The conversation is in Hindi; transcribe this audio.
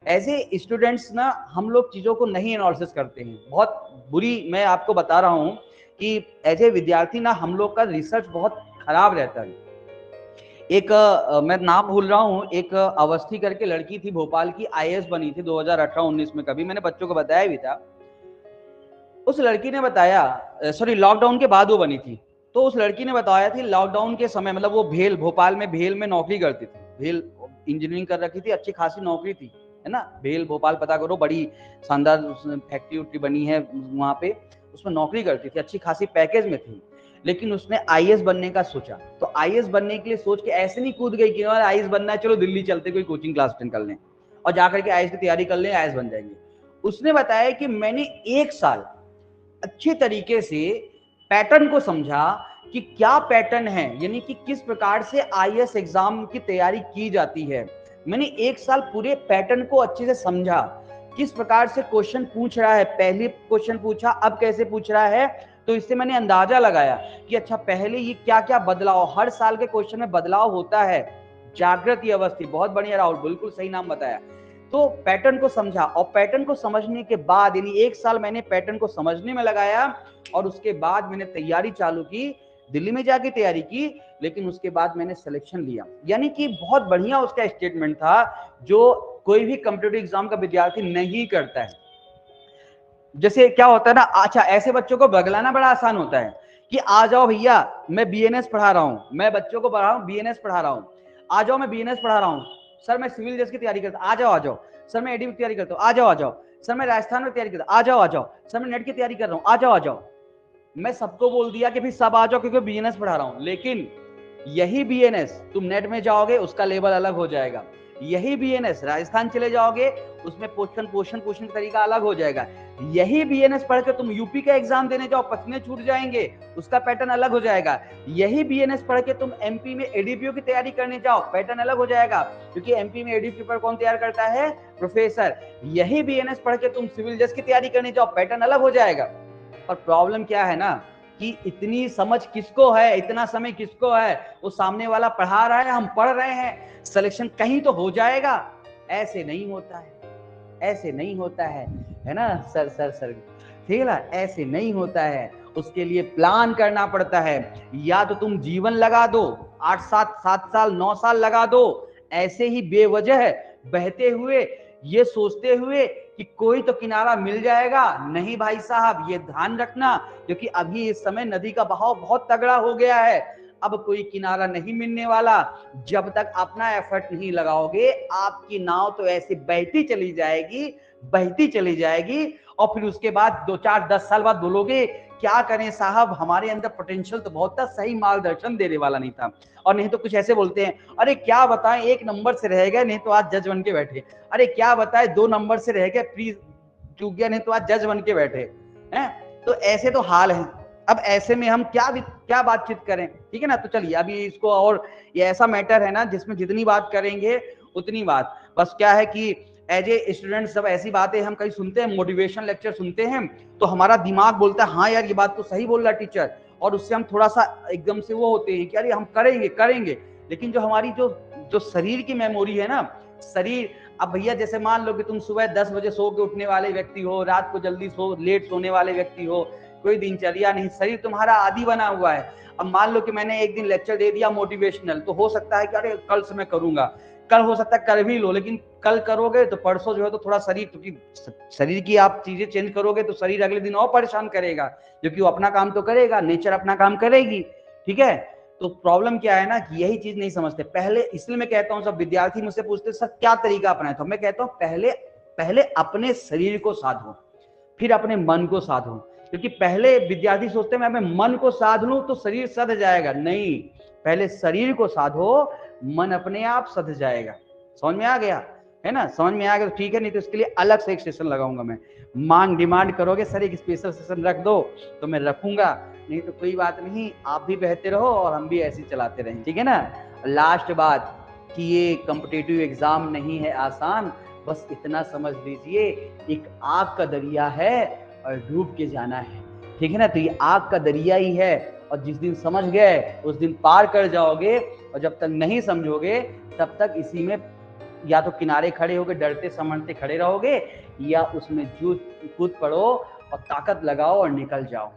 एज ए स्टूडेंट्स ना हम लोग चीज़ों को नहीं एनालिसिस करते हैं। बहुत बुरी मैं आपको बता रहा हूँ कि एज ए विद्यार्थी ना हम लोग का रिसर्च बहुत खराब रहता है। एक मैं नाम भूल रहा हूँ, एक अवस्थी करके लड़की थी भोपाल की, आईएएस बनी थी 2018-19 में, कभी मैंने बच्चों को बताया भी था। उस लड़की ने बताया, सॉरी लॉकडाउन के बाद वो बनी थी, तो उस लड़की ने बताया थी लॉकडाउन के समय, मतलब वो भेल, भोपाल में भेल में नौकरी करती थी, भेल इंजीनियरिंग कर रखी थी, अच्छी खासी नौकरी थी, है ना। भेल भोपाल पता करो, बड़ी शानदार फैक्ट्री उट्री बनी है वहां पे, उसमें नौकरी करती थी, अच्छी खासी पैकेज में थी। लेकिन उसने आईएएस बनने का सोचा, तो आईएएस बनने के लिए सोच के ऐसे नहीं कूद गई कि आईएएस बनना है, चलो दिल्ली चलते कोई कोचिंग क्लास अटेंड कर लें और जाकर के आईएएस की तैयारी कर लें, आईएएस बन जाएंगे। उसने बताया कि मैंने 1 साल अच्छे तरीके से पैटर्न को समझा कि क्या पैटर्न है, यानी कि किस प्रकार से आईएएस एग्जाम की तैयारी की जाती है। मैंने 1 साल पूरे पैटर्न को अच्छे से समझा, किस प्रकार से क्वेश्चन पूछ रहा है, पहले क्वेश्चन पूछा अब कैसे पूछ रहा है, तो इससे मैंने अंदाजा लगाया कि अच्छा पहले ये क्या क्या बदलाव, हर साल के क्वेश्चन में बदलाव होता है। जागृति अवस्थी, बहुत बढ़िया राहुल, बिल्कुल सही नाम बताया। तो पैटर्न को समझा, और पैटर्न को समझने के बाद, यानी 1 साल मैंने पैटर्न को समझने में लगाया, और उसके बाद मैंने तैयारी चालू की, दिल्ली में जाके तैयारी की, लेकिन उसके बाद मैंने सिलेक्शन लिया। यानी कि बहुत बढ़िया उसका स्टेटमेंट था, जो कोई भी कॉम्पिटिटिव एग्जाम का विद्यार्थी नहीं करता है। जैसे क्या होता है ना, अच्छा ऐसे बच्चों को बगलाना बड़ा आसान होता है कि आ जाओ भैया मैं बीएनएस पढ़ा रहा हूँ, मैं बच्चों को पढ़ा रहा हूँ, बीएनएस पढ़ा रहा हूँ, आ जाओ मैं बीएनएस पढ़ा रहा हूँ, सर मैं सिविल जज की तैयारी करता हूँ, आ जाओ आ जाओ, सर मैं एडी की तैयारी करता हूँ, आ जाओ आ जाओ, सर मैं राजस्थान में तैयारी करता हूँ, आ जाओ आ जाओ, सर मैं नेट की तैयारी कर रहा हूँ, आ जाओ आ जाओ। मैं सबको बोल दिया कि भाई सब आ जाओ क्योंकि बीएनएस पढ़ा रहा हूँ, लेकिन यही बीएनएस तुम नेट में जाओगे उसका लेवल अलग हो जाएगा, यही बीएनएस राजस्थान चले जाओगे उसमें क्वेश्चन का तरीका अलग हो जाएगा, यही बीएनएस पढ़ के तुम यूपी का एग्जाम देने जाओ पसीने छूट जाएंगे, उसका पैटर्न अलग हो जाएगा, यही बीएनएस पढ़ के तुम एमपी में एडीपीओ की तैयारी करने जाओ पैटर्न अलग हो जाएगा, क्योंकि एमपी में एडीपीओ पर कौन तैयार करता है, प्रोफेसर। यही बीएनएस पढ़ के तुम सिविल जज की तैयारी करने जाओ पैटर्न अलग हो जाएगा। और प्रॉब्लम क्या है ना कि इतनी समझ किसको है, इतना समय किसको है, वो सामने वाला पढ़ा रहा है, हम पढ़ रहे हैं, सिलेक्शन कहीं तो हो जाएगा। ऐसे नहीं होता है, ऐसे नहीं होता है ना सर सर सर, ठीक है ना, ऐसे नहीं होता है। उसके लिए प्लान करना पड़ता है, या तो तुम जीवन लगा दो, 8 7 साल 9 साल लगा दो ऐसे ही बेवजह बहते हुए, ये सोचते हुए कि कोई तो किनारा मिल जाएगा। नहीं भाई साहब, ये ध्यान रखना, क्योंकि अभी इस समय नदी का बहाव बहुत तगड़ा हो गया है, अब कोई किनारा नहीं मिलने वाला। जब तक अपना एफर्ट नहीं लगाओगे आपकी नाव तो ऐसे बहती चली जाएगी, बहती चली जाएगी, और फिर उसके बाद 2 4 10 साल बाद बोलोगे क्या करें साहब, हमारे अंदर पोटेंशियल तो बहुत था, सही मार्गदर्शन देने वाला नहीं था। और नहीं तो कुछ ऐसे बोलते हैं, अरे क्या बताएं 1 नंबर से रह गए, नहीं तो आज जज बन के बैठे, अरे क्या बताएं 2 नंबर से रह गए, प्री चूक गया, नहीं तो आज जज बन के बैठे हैं। तो ऐसे तो हाल है। अब ऐसे में हम क्या बातचीत करें, ठीक है ना। तो चलिए अभी इसको, और ये ऐसा मैटर है ना जिसमें जितनी बात करेंगे उतनी बात, बस क्या है कि एज ए स्टूडेंट सब ऐसी बातें हम कहीं सुनते हैं, मोटिवेशन लेक्चर सुनते हैं, तो हमारा दिमाग बोलता है हाँ यार ये बात तो सही बोल रहा है टीचर, और उससे हम थोड़ा सा एकदम से वो होते हैं कि अरे हम करेंगे करेंगे, लेकिन जो हमारी जो शरीर की मेमोरी है ना, शरीर, अब भैया जैसे मान लो कि तुम सुबह 10 बजे सो के उठने वाले व्यक्ति हो, रात को जल्दी लेट सोने वाले व्यक्ति हो, कोई दिनचर्या नहीं, शरीर तुम्हारा आदी बना हुआ है। अब मान लो कि मैंने एक दिन लेक्चर दे दिया मोटिवेशनल, तो हो सकता है कि अरे कल से मैं करूंगा, कल हो सकता है कर भी लो, लेकिन कल करोगे तो परसों जो है तो थोड़ा शरीर, क्योंकि शरीर की आप चीजें चेंज करोगे तो शरीर अगले दिन और परेशान करेगा, क्योंकि वो अपना काम तो करेगा, नेचर अपना काम करेगी, ठीक है। तो प्रॉब्लम क्या है ना कि यही चीज नहीं समझते पहले, इसलिए मैं कहता हूं सब विद्यार्थी मुझसे पूछते सर क्या तरीका अपनाए, तो मैं कहता हूं पहले अपने शरीर को साधो, फिर अपने मन को साधो, क्योंकि पहले विद्यार्थी सोचते हैं मैं मन को साध लूं तो शरीर सध जाएगा, नहीं, पहले शरीर को साधो, मन अपने आप सध जाएगा। समझ में आ गया है ना, समझ में आ गया तो ठीक है, नहीं तो इसके लिए अलग से एक सेशन लगाऊंगा मैं, मांग डिमांड करोगे सर एक स्पेशल सेशन रख दो तो मैं रखूंगा, नहीं तो कोई बात नहीं, आप भी बहते रहो और हम भी ऐसे चलाते रहें, ठीक है ना। लास्ट बात कि ये कॉम्पिटिटिव एग्जाम नहीं है आसान, बस इतना समझ लीजिए एक आग का दरिया है और डूब के जाना है, ठीक है ना। तो ये आग का दरिया ही है, और जिस दिन समझ गए उस दिन पार कर जाओगे, और जब तक नहीं समझोगे तब तक इसी में या तो किनारे खड़े होकर डरते समझते खड़े रहोगे, या उसमें जूझ कूद पड़ो और ताकत लगाओ और निकल जाओ।